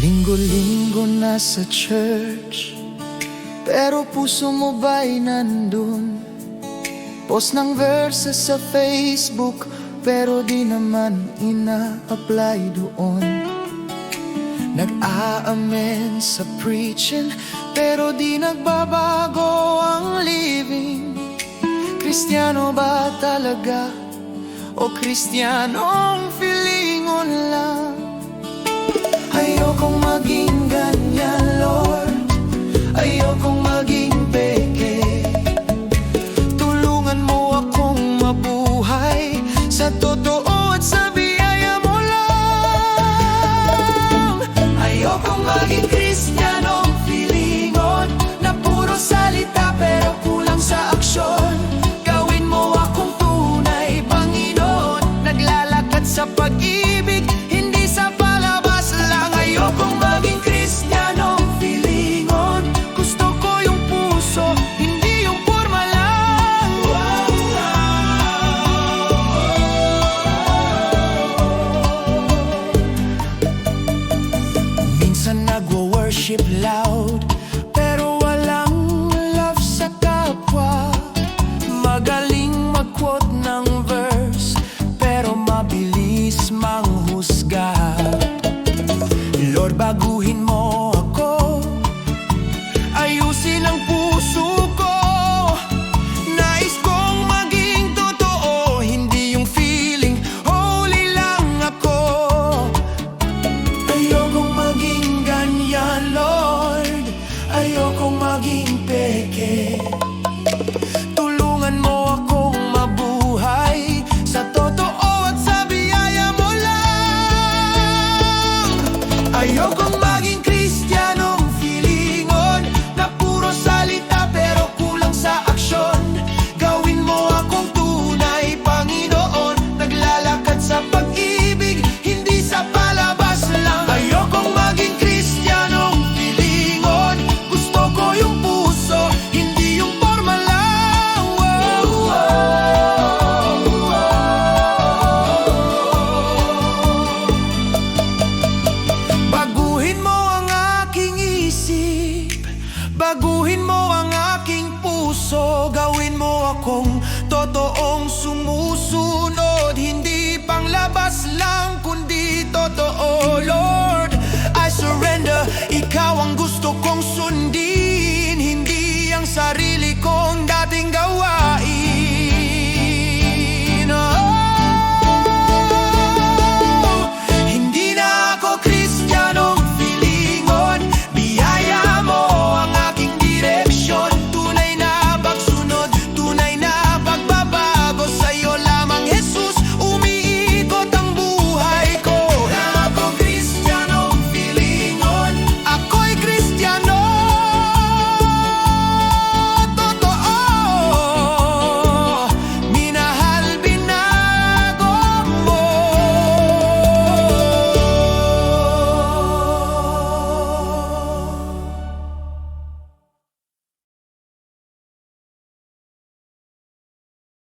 Linggo-linggo na sa church, pero puso mo ba'y nandun? Post ng verses sa Facebook, pero di naman ina-apply doon. Nag-aamen sa preaching, pero di nagbabago ang living. Kristiyano ba talaga? O Kristiyanong feelingon lang? Ayokong maging ganyan, Lord. Ayokong maging peke. Tulungan mo akong mabuhay sa totoo at sa biyaya mo lang. Ayokong maging Kristiyanong feelingon, na puro salita pero kulang sa aksyon. Gawin mo akong tunay, Panginoon, naglalakad sa pag-ibig, hindi sa palabas lang. Ayokong maging Kristiyanong feelingon, gusto ko yung puso, hindi yung porma lang. Minsan nagwo-worship loud, pero walang love sa kapwa. Magaling mag-quote ng verse, pero mabilis manghusga. Lord, baguhin mo ako, ayusin ang puso ko. Nais kong maging totoo, hindi yung feeling, holy lang ako. Ayokong maging ganyan, Lord. Ayokong maging peke. Tulungan mo akong mabuhay sa totoo at sa biyaya mo lang. Ayoko